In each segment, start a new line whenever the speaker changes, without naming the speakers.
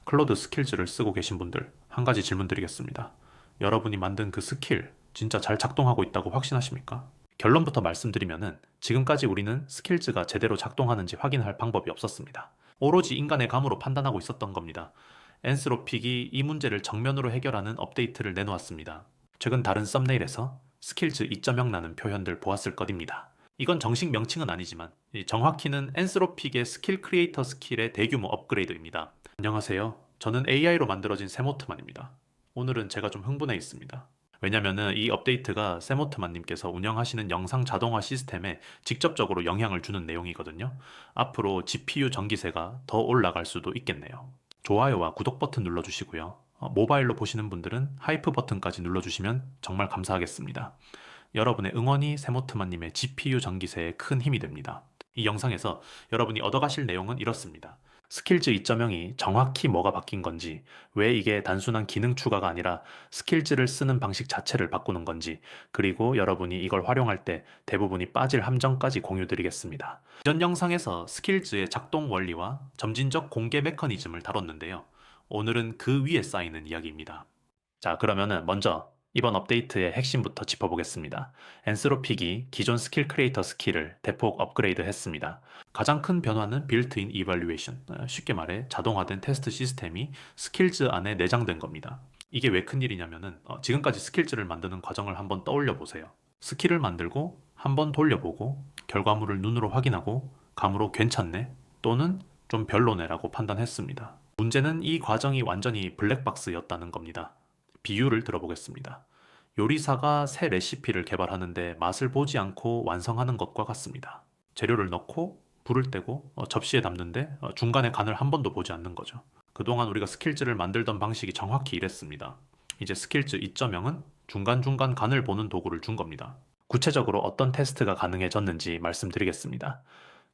클로드 스킬즈를 쓰고 계신 분들, 한 가지 질문 드리겠습니다. 여러분이 만든 그 스킬, 진짜 잘 작동하고 있다고 확신하십니까? 결론부터 말씀드리면은 지금까지 우리는 스킬즈가 제대로 작동하는지 확인할 방법이 없었습니다. 오로지 인간의 감으로 판단하고 있었던 겁니다. 엔스로픽이 이 문제를 정면으로 해결하는 업데이트를 내놓았습니다. 최근 다른 썸네일에서 스킬즈 2.0라는 표현들 보았을 것입니다. 이건 정식 명칭은 아니지만 정확히는 엔스로픽의 스킬 크리에이터 스킬의 대규모 업그레이드입니다. 안녕하세요. 저는 AI로 만들어진 세모트만입니다. 오늘은 제가 좀 흥분해 있습니다. 왜냐면은 이 업데이트가 세모트만님께서 운영하시는 영상 자동화 시스템에 직접적으로 영향을 주는 내용이거든요. 앞으로 GPU 전기세가 더 올라갈 수도 있겠네요. 좋아요와 구독 버튼 눌러주시고요. 모바일로 보시는 분들은 하이프 버튼까지 눌러주시면 정말 감사하겠습니다. 여러분의 응원이 세모트만님의 GPU 전기세에 큰 힘이 됩니다. 이 영상에서 여러분이 얻어가실 내용은 이렇습니다. 스킬즈 2.0이 정확히 뭐가 바뀐 건지, 왜 이게 단순한 기능 추가가 아니라 스킬즈를 쓰는 방식 자체를 바꾸는 건지, 그리고 여러분이 이걸 활용할 때 대부분이 빠질 함정까지 공유드리겠습니다. 이전 영상에서 스킬즈의 작동 원리와 점진적 공개 메커니즘을 다뤘는데요. 오늘은 그 위에 쌓이는 이야기입니다. 자, 그러면은 먼저 이번 업데이트의 핵심부터 짚어보겠습니다. 엔스로픽이 기존 스킬 크리에이터 스킬을 대폭 업그레이드 했습니다. 가장 큰 변화는 빌트인 이발루에이션, 쉽게 말해 자동화된 테스트 시스템이 스킬즈 안에 내장된 겁니다. 이게 왜 큰일이냐면은 지금까지 스킬즈를 만드는 과정을 한번 떠올려 보세요. 스킬을 만들고 한번 돌려보고 결과물을 눈으로 확인하고 감으로 괜찮네 또는 좀 별로네라고 판단했습니다. 문제는 이 과정이 완전히 블랙박스였다는 겁니다. 비유를 들어보겠습니다. 요리사가 새 레시피를 개발하는데 맛을 보지 않고 완성하는 것과 같습니다. 재료를 넣고 불을 떼고 접시에 담는데 중간에 간을 한 번도 보지 않는 거죠. 그동안 우리가 스킬즈를 만들던 방식이 정확히 이랬습니다. 이제 스킬즈 2.0은 중간중간 간을 보는 도구를 준 겁니다. 구체적으로 어떤 테스트가 가능해졌는지 말씀드리겠습니다.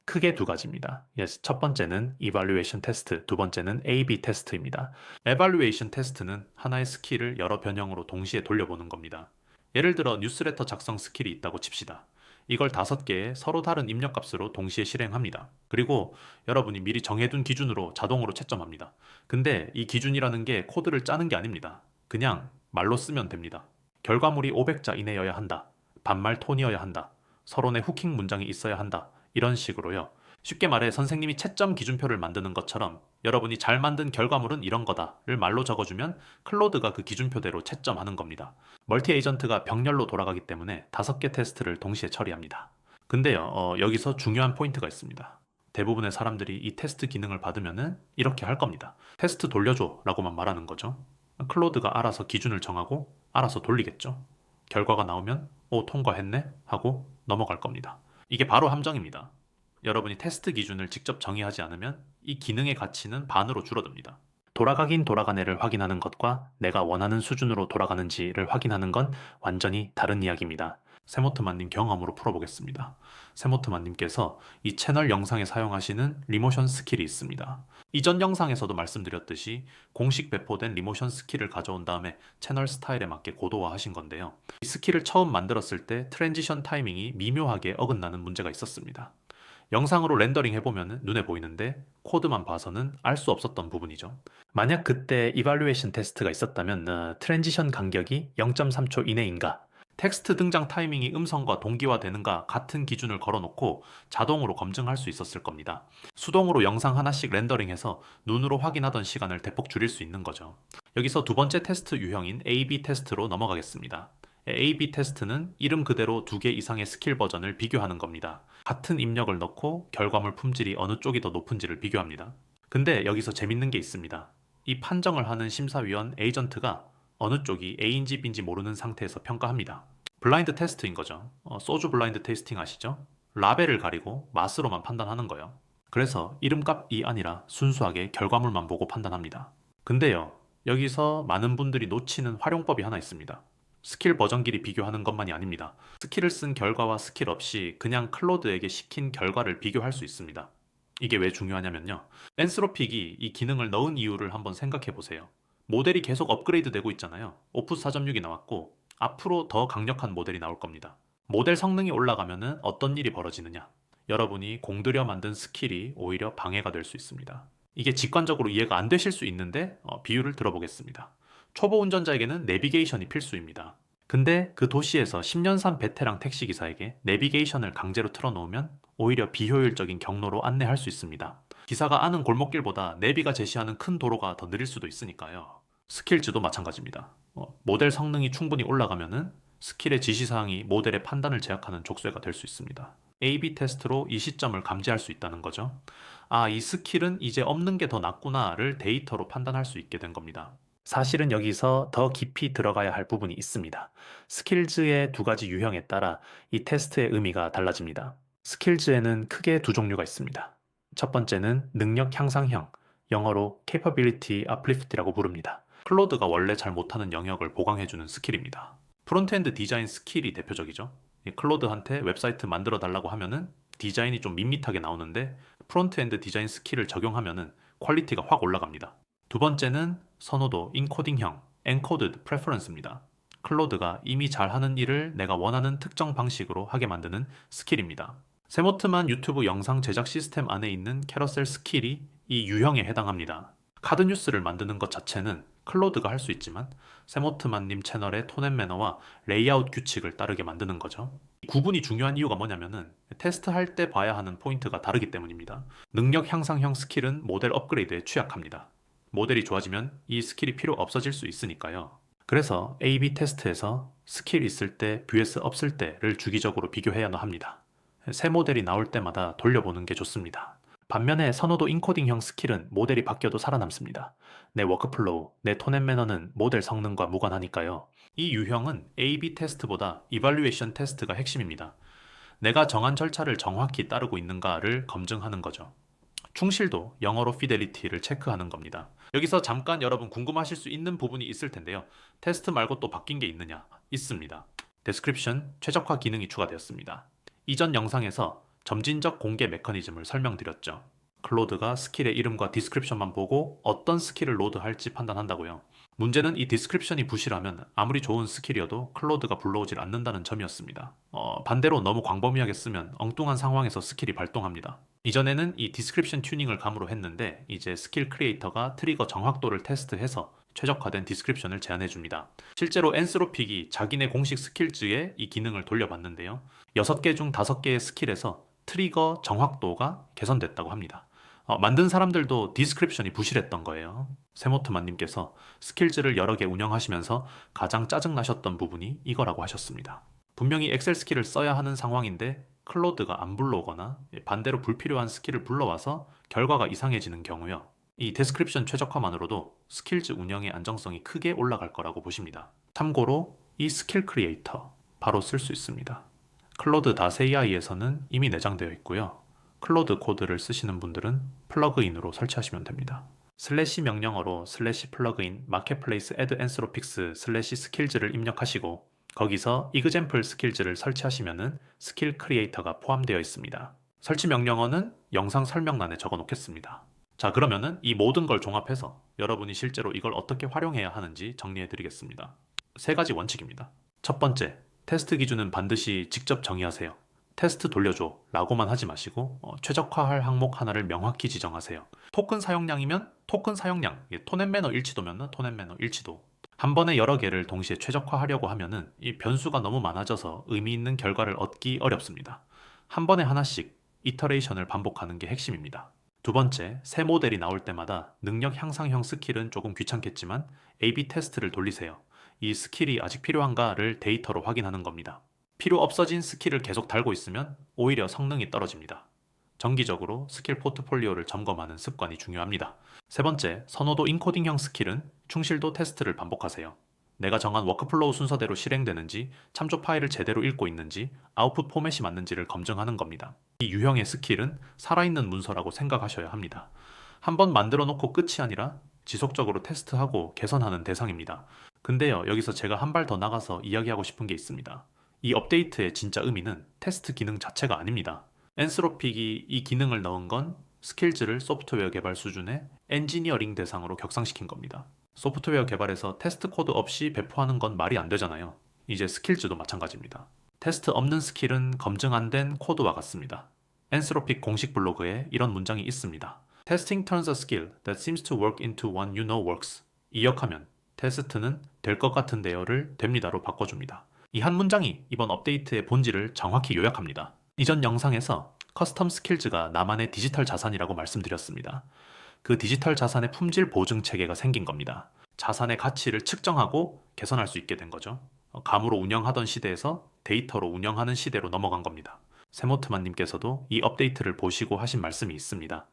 크게 두 가지입니다. 첫 번째는 evaluation 테스트, 두 번째는 A/B 테스트입니다. evaluation 테스트는 하나의 스킬을 여러 변형으로 동시에 돌려보는 겁니다. 예를 들어 뉴스레터 작성 스킬이 있다고 칩시다. 이걸 5개의 서로 다른 입력값으로 동시에 실행합니다. 그리고 여러분이 미리 정해둔 기준으로 자동으로 채점합니다. 근데 이 기준이라는 게 코드를 짜는 게 아닙니다. 그냥 말로 쓰면 됩니다. 결과물이 500자 이내여야 한다. 반말 톤이어야 한다. 서론에 후킹 문장이 있어야 한다. 이런 식으로요. 쉽게 말해 선생님이 채점 기준표를 만드는 것처럼 여러분이 잘 만든 결과물은 이런 거다를 말로 적어주면 클로드가 그 기준표대로 채점하는 겁니다. 멀티 에이전트가 병렬로 돌아가기 때문에 5개 테스트를 동시에 처리합니다. 근데요, 여기서 중요한 포인트가 있습니다. 대부분의 사람들이 이 테스트 기능을 받으면은 이렇게 할 겁니다. 테스트 돌려줘 라고만 말하는 거죠. 클로드가 알아서 기준을 정하고 알아서 돌리겠죠. 결과가 나오면 오, 통과했네 하고 넘어갈 겁니다. 이게 바로 함정입니다. 여러분이 테스트 기준을 직접 정의하지 않으면 이 기능의 가치는 반으로 줄어듭니다. 돌아가긴 돌아가네를 확인하는 것과 내가 원하는 수준으로 돌아가는지를 확인하는 건 완전히 다른 이야기입니다. 세모트만님 경험으로 풀어보겠습니다. 세모트만님께서 이 채널 영상에 사용하시는 리모션 스킬이 있습니다. 이전 영상에서도 말씀드렸듯이 공식 배포된 리모션 스킬을 가져온 다음에 채널 스타일에 맞게 고도화하신 건데요. 이 스킬을 처음 만들었을 때 트랜지션 타이밍이 미묘하게 어긋나는 문제가 있었습니다. 영상으로 렌더링 해보면 눈에 보이는데 코드만 봐서는 알 수 없었던 부분이죠. 만약 그때 이발루에이션 테스트가 있었다면 트랜지션 간격이 0.3초 이내인가, 텍스트 등장 타이밍이 음성과 동기화되는가 같은 기준을 걸어놓고 자동으로 검증할 수 있었을 겁니다. 수동으로 영상 하나씩 렌더링해서 눈으로 확인하던 시간을 대폭 줄일 수 있는 거죠. 여기서 두 번째 테스트 유형인 A/B 테스트로 넘어가겠습니다. A/B 테스트는 이름 그대로 2개 이상의 스킬 버전을 비교하는 겁니다. 같은 입력을 넣고 결과물 품질이 어느 쪽이 더 높은지를 비교합니다. 근데 여기서 재밌는 게 있습니다. 이 판정을 하는 심사위원 에이전트가 어느 쪽이 A인지 B인지 모르는 상태에서 평가합니다. 블라인드 테스트인 거죠. 소주 블라인드 테이스팅 아시죠? 라벨을 가리고 맛으로만 판단하는 거예요. 그래서 이름값이 아니라 순수하게 결과물만 보고 판단합니다. 근데요, 여기서 많은 분들이 놓치는 활용법이 하나 있습니다. 스킬 버전끼리 비교하는 것만이 아닙니다. 스킬을 쓴 결과와 스킬 없이 그냥 클로드에게 시킨 결과를 비교할 수 있습니다. 이게 왜 중요하냐면요. 엔스로픽이 이 기능을 넣은 이유를 한번 생각해 보세요. 모델이 계속 업그레이드 되고 있잖아요. 오프 4.6이 나왔고 앞으로 더 강력한 모델이 나올 겁니다. 모델 성능이 올라가면은 어떤 일이 벌어지느냐? 여러분이 공들여 만든 스킬이 오히려 방해가 될 수 있습니다. 이게 직관적으로 이해가 안 되실 수 있는데 비유를 들어보겠습니다. 초보 운전자에게는 내비게이션이 필수입니다. 근데 그 도시에서 10년 산 베테랑 택시기사에게 내비게이션을 강제로 틀어놓으면 오히려 비효율적인 경로로 안내할 수 있습니다. 기사가 아는 골목길보다 내비가 제시하는 큰 도로가 더 느릴 수도 있으니까요. 스킬즈도 마찬가지입니다. 모델 성능이 충분히 올라가면은 스킬의 지시사항이 모델의 판단을 제약하는 족쇄가 될 수 있습니다. A/B 테스트로 이 시점을 감지할 수 있다는 거죠. 아, 이 스킬은 이제 없는 게 더 낫구나를 데이터로 판단할 수 있게 된 겁니다. 사실은 여기서 더 깊이 들어가야 할 부분이 있습니다. 스킬즈의 두 가지 유형에 따라 이 테스트의 의미가 달라집니다. 스킬즈에는 크게 두 종류가 있습니다. 첫 번째는 능력 향상형, 영어로 capability uplift이라고 부릅니다. 클로드가 원래 잘 못하는 영역을 보강해주는 스킬입니다. 프론트엔드 디자인 스킬이 대표적이죠. 클로드한테 웹사이트 만들어 달라고 하면은 디자인이 좀 밋밋하게 나오는데 프론트엔드 디자인 스킬을 적용하면은 퀄리티가 확 올라갑니다. 두 번째는 선호도 인코딩형, encoded preference입니다. 클로드가 이미 잘하는 일을 내가 원하는 특정 방식으로 하게 만드는 스킬입니다. 세모트만 유튜브 영상 제작 시스템 안에 있는 캐러셀 스킬이 이 유형에 해당합니다. 카드 뉴스를 만드는 것 자체는 클로드가 할 수 있지만 세모트만님 채널의 톤 앤 매너와 레이아웃 규칙을 따르게 만드는 거죠. 이 구분이 중요한 이유가 뭐냐면은 테스트할 때 봐야 하는 포인트가 다르기 때문입니다. 능력 향상형 스킬은 모델 업그레이드에 취약합니다. 모델이 좋아지면 이 스킬이 필요 없어질 수 있으니까요. 그래서 A/B 테스트에서 스킬 있을 때 vs 없을 때를 주기적으로 비교해야 합니다. 새 모델이 나올 때마다 돌려보는 게 좋습니다. 반면에 선호도 인코딩형 스킬은 모델이 바뀌어도 살아남습니다. 내 워크플로우, 내 톤 앤 매너는 모델 성능과 무관하니까요. 이 유형은 A/B 테스트보다 이발루에이션 테스트가 핵심입니다. 내가 정한 절차를 정확히 따르고 있는가를 검증하는 거죠. 충실도, 영어로 fidelity를 체크하는 겁니다. 여기서 잠깐 여러분 궁금하실 수 있는 부분이 있을 텐데요. 테스트 말고 또 바뀐 게 있느냐? 있습니다. 데스크립션 최적화 기능이 추가되었습니다. 이전 영상에서 점진적 공개 메커니즘을 설명드렸죠. 클로드가 스킬의 이름과 디스크립션만 보고 어떤 스킬을 로드할지 판단한다고요. 문제는 이 디스크립션이 부실하면 아무리 좋은 스킬이어도 클로드가 불러오질 않는다는 점이었습니다. 반대로 너무 광범위하게 쓰면 엉뚱한 상황에서 스킬이 발동합니다. 이전에는 이 디스크립션 튜닝을 감으로 했는데 이제 스킬 크리에이터가 트리거 정확도를 테스트해서 최적화된 디스크립션을 제안해줍니다. 실제로 엔스로픽이 자기네 공식 스킬즈에 이 기능을 돌려봤는데요. 6개 중 5개의 스킬에서 트리거 정확도가 개선됐다고 합니다. 만든 사람들도 디스크립션이 부실했던 거예요. 세모트만님께서 스킬즈를 여러 개 운영하시면서 가장 짜증나셨던 부분이 이거라고 하셨습니다. 분명히 엑셀 스킬을 써야 하는 상황인데 클로드가 안 불러오거나 반대로 불필요한 스킬을 불러와서 결과가 이상해지는 경우요. 이 데스크립션 최적화만으로도 스킬즈 운영의 안정성이 크게 올라갈 거라고 보십니다. 참고로 이 스킬 크리에이터 바로 쓸 수 있습니다. 클로드 AI에서는 이미 내장되어 있고요. 클로드 코드를 쓰시는 분들은 플러그인으로 설치하시면 됩니다. 슬래시 명령어로 슬래시 플러그인 마켓플레이스 애드 엔스로픽스 슬래시 스킬즈를 입력하시고 거기서 example 스킬즈를 설치하시면은 스킬 크리에이터가 포함되어 있습니다. 설치 명령어는 영상 설명란에 적어 놓겠습니다. 자, 그러면은 이 모든 걸 종합해서 여러분이 실제로 이걸 어떻게 활용해야 하는지 정리해 드리겠습니다. 3가지 원칙입니다. 첫 번째, 테스트 기준은 반드시 직접 정의하세요. 테스트 돌려줘 라고만 하지 마시고 최적화할 항목 하나를 명확히 지정하세요. 토큰 사용량이면 토큰 사용량, 톤 앤 매너 일치도면 톤 앤 매너 일치도. 한 번에 여러 개를 동시에 최적화하려고 하면은 이 변수가 너무 많아져서 의미 있는 결과를 얻기 어렵습니다. 한 번에 하나씩 이터레이션을 반복하는 게 핵심입니다. 두 번째, 새 모델이 나올 때마다 능력 향상형 스킬은 조금 귀찮겠지만 A/B 테스트를 돌리세요. 이 스킬이 아직 필요한가를 데이터로 확인하는 겁니다. 필요 없어진 스킬을 계속 달고 있으면 오히려 성능이 떨어집니다. 정기적으로 스킬 포트폴리오를 점검하는 습관이 중요합니다. 세 번째, 선호도 인코딩형 스킬은 충실도 테스트를 반복하세요. 내가 정한 워크플로우 순서대로 실행되는지, 참조 파일을 제대로 읽고 있는지, 아웃풋 포맷이 맞는지를 검증하는 겁니다. 이 유형의 스킬은 살아있는 문서라고 생각하셔야 합니다. 한번 만들어 놓고 끝이 아니라 지속적으로 테스트하고 개선하는 대상입니다. 근데요, 여기서 제가 한 발 더 나가서 이야기하고 싶은 게 있습니다. 이 업데이트의 진짜 의미는 테스트 기능 자체가 아닙니다. 엔스로픽이 이 기능을 넣은 건 스킬즈를 소프트웨어 개발 수준의 엔지니어링 대상으로 격상시킨 겁니다. 소프트웨어 개발에서 테스트 코드 없이 배포하는 건 말이 안 되잖아요. 이제 스킬즈도 마찬가지입니다. 테스트 없는 스킬은 검증 안 된 코드와 같습니다. 엔스로픽 공식 블로그에 이런 문장이 있습니다. Testing turns a skill that seems to work into one you know works. 이역하면 테스트는 될 것 같은데요를 됩니다로 바꿔줍니다. 이 한 문장이 이번 업데이트의 본질을 정확히 요약합니다. 이전 영상에서 커스텀 스킬즈가 나만의 디지털 자산이라고 말씀드렸습니다. 그 디지털 자산의 품질 보증 체계가 생긴 겁니다. 자산의 가치를 측정하고 개선할 수 있게 된 거죠. 감으로 운영하던 시대에서 데이터로 운영하는 시대로 넘어간 겁니다. 세모트만님께서도 이 업데이트를 보시고 하신 말씀이 있습니다.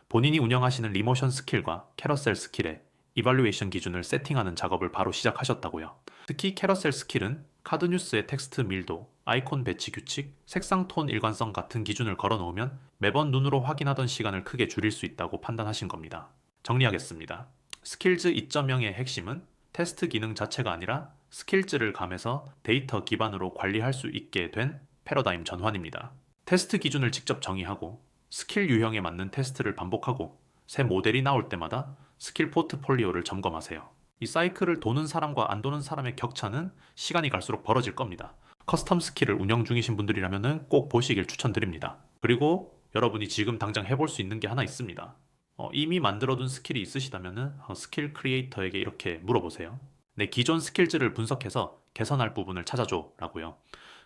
본인이 운영하시는 리모션 스킬과 캐러셀 스킬의 이발루에이션 기준을 세팅하는 작업을 바로 시작하셨다고요. 특히 캐러셀 스킬은 카드 뉴스의 텍스트 밀도, 아이콘 배치 규칙, 색상 톤 일관성 같은 기준을 걸어놓으면 매번 눈으로 확인하던 시간을 크게 줄일 수 있다고 판단하신 겁니다. 정리하겠습니다. 스킬즈 2.0의 핵심은 테스트 기능 자체가 아니라 스킬즈를 감해서 데이터 기반으로 관리할 수 있게 된 패러다임 전환입니다. 테스트 기준을 직접 정의하고 스킬 유형에 맞는 테스트를 반복하고 새 모델이 나올 때마다 스킬 포트폴리오를 점검하세요. 이 사이클을 도는 사람과 안 도는 사람의 격차는 시간이 갈수록 벌어질 겁니다. 커스텀 스킬을 운영 중이신 분들이라면 꼭 보시길 추천드립니다. 그리고 여러분이 지금 당장 해볼 수 있는 게 하나 있습니다. 이미 만들어둔 스킬이 있으시다면 스킬 크리에이터에게 이렇게 물어보세요. 내 기존 스킬즈를 분석해서 개선할 부분을 찾아줘 라고요.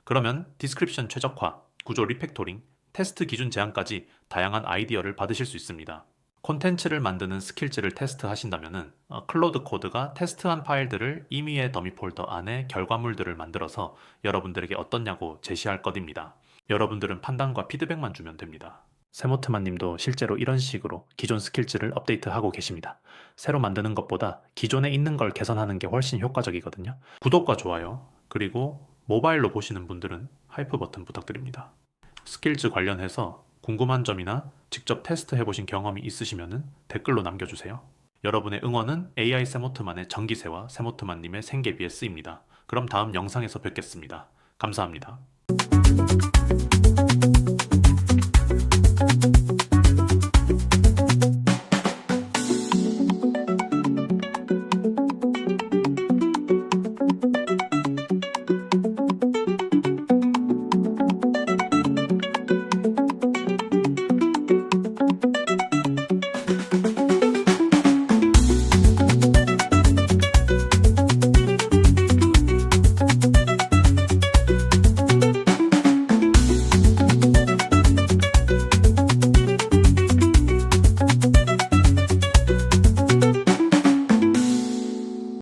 그러면 디스크립션 최적화, 구조 리팩토링, 테스트 기준 제한까지 다양한 아이디어를 받으실 수 있습니다. 콘텐츠를 만드는 스킬즈를 테스트하신다면 클로드 코드가 테스트한 파일들을 임의의 더미 폴더 안에 결과물들을 만들어서 여러분들에게 어떻냐고 제시할 것입니다. 여러분들은 판단과 피드백만 주면 됩니다. 세모트만님도 실제로 이런 식으로 기존 스킬즈를 업데이트하고 계십니다. 새로 만드는 것보다 기존에 있는 걸 개선하는 게 훨씬 효과적이거든요. 구독과 좋아요, 그리고 모바일로 보시는 분들은 하이프 버튼 부탁드립니다. 스킬즈 관련해서 궁금한 점이나 직접 테스트 해보신 경험이 있으시면 댓글로 남겨주세요. 여러분의 응원은 AI 세모트만의 전기세와 세모트만님의 생계비에 쓰입니다. 그럼 다음 영상에서 뵙겠습니다. 감사합니다.